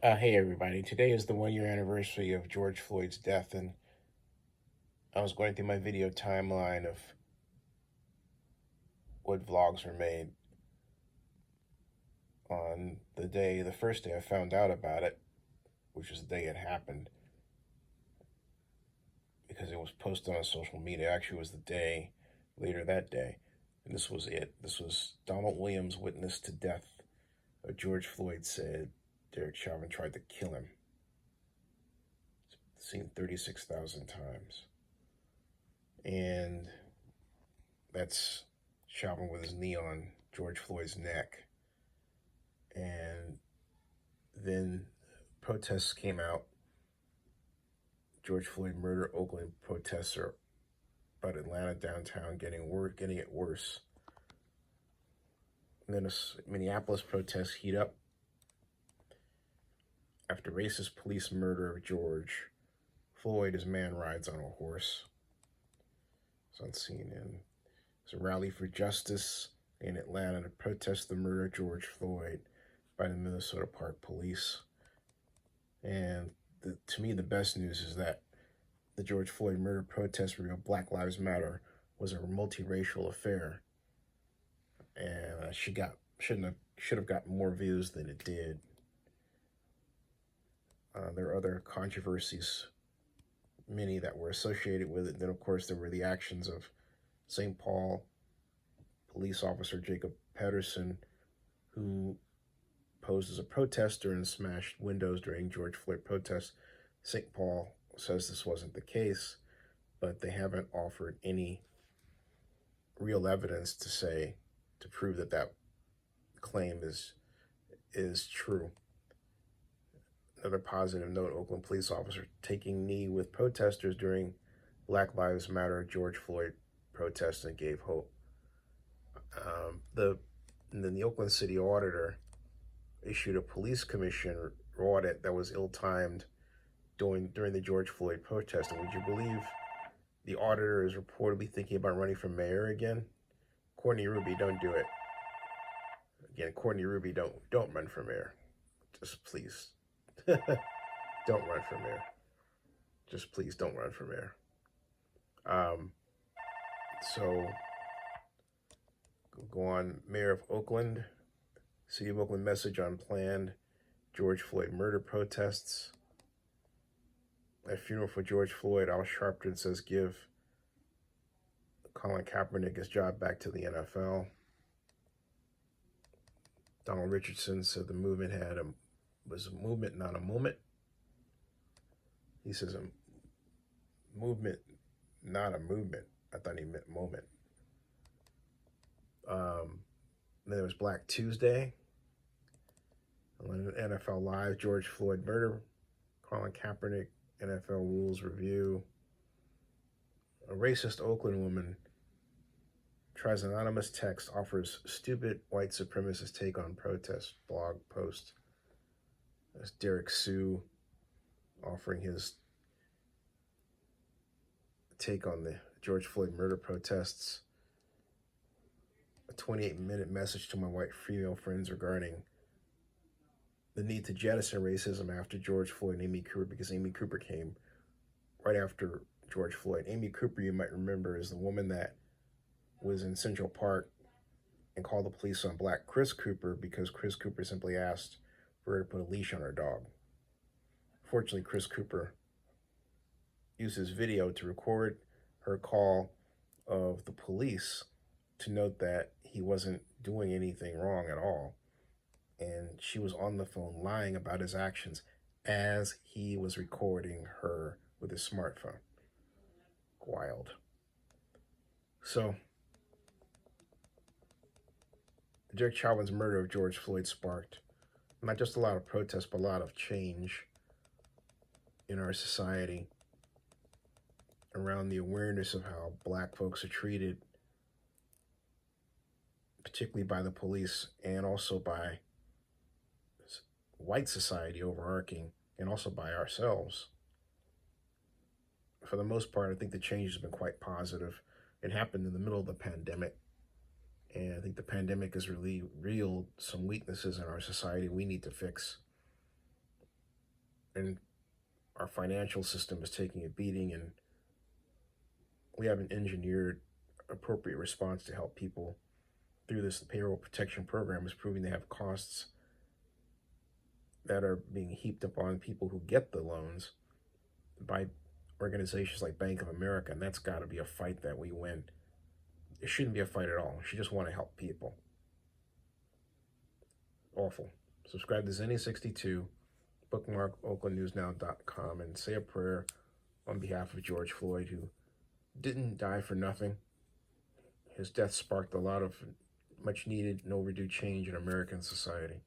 Hey everybody, today is the 1 year anniversary of George Floyd's death, and I was going through my video timeline of what vlogs were made on the first day I found out about it, which was the day it happened, because it was posted on social media. Actually, it was the day later that day, and this was it. This was Donald Williams' witness to death. George Floyd said Derek Chauvin tried to kill him. It's seen 36,000 times. And that's Chauvin with his knee on George Floyd's neck. And then protests came out. George Floyd murder, Oakland protests are about Atlanta downtown getting it worse. And then Minneapolis protests heat up after racist police murder of George Floyd. His man rides on a horse. It's on CNN. It's a rally for justice in Atlanta to protest the murder of George Floyd by the Minnesota Park Police. And to me, the best news is that the George Floyd murder protest revealed Black Lives Matter was a multiracial affair, and should have gotten more views than it did. There are other controversies, many that were associated with it. Then, of course, there were the actions of St. Paul police officer Jacob Pedersen, who posed as a protester and smashed windows during George Floyd protests. St. Paul says this wasn't the case, but they haven't offered any real evidence to prove that claim is true. Another positive note: Oakland police officer taking knee with protesters during Black Lives Matter George Floyd protest and gave hope. And then the Oakland City Auditor issued a police commission audit that was ill-timed during the George Floyd protest. And would you believe the auditor is reportedly thinking about running for mayor again? Courtney Ruby, don't do it. Again, Courtney Ruby, don't run for mayor. Just please. Don't run for mayor. Just please don't run for mayor. So go on. Mayor of Oakland, City of Oakland message on planned George Floyd murder protests. At funeral for George Floyd, Al Sharpton says give Colin Kaepernick his job back to the NFL. Donald Richardson said the movement was a movement, not a moment. He says a movement, not a movement. I thought he meant moment. Then there was Black Tuesday. NFL Live, George Floyd murder, Colin Kaepernick, NFL rules review. A racist Oakland woman tries anonymous text, offers stupid white supremacist take on protest blog post. That's Derek Sue offering his take on the George Floyd murder protests. A 28-minute message to my white female friends regarding the need to jettison racism after George Floyd and Amy Cooper, because Amy Cooper came right after George Floyd. Amy Cooper, you might remember, is the woman that was in Central Park and called the police on Black Chris Cooper because Chris Cooper simply asked for her to put a leash on her dog. Fortunately, Chris Cooper used his video to record her call of the police to note that he wasn't doing anything wrong at all. And she was on the phone lying about his actions as he was recording her with his smartphone. Wild. So, Derek Chauvin's murder of George Floyd sparked not just a lot of protests, but a lot of change in our society around the awareness of how Black folks are treated, particularly by the police and also by white society overarching, and also by ourselves. For the most part, I think the change has been quite positive. It happened in the middle of the pandemic, and I think the pandemic has really revealed some weaknesses in our society we need to fix. and our financial system is taking a beating, and we haven't engineered appropriate response to help people through this. The payroll protection program is proving they have costs that are being heaped upon people who get the loans by organizations like Bank of America, and that's got to be a fight that we win. It shouldn't be a fight at all. We should just want to help people. Awful. Subscribe to Zenny62, bookmark oaklandnewsnow.com, and say a prayer on behalf of George Floyd, who didn't die for nothing. His death sparked a lot of much needed and overdue change in American society.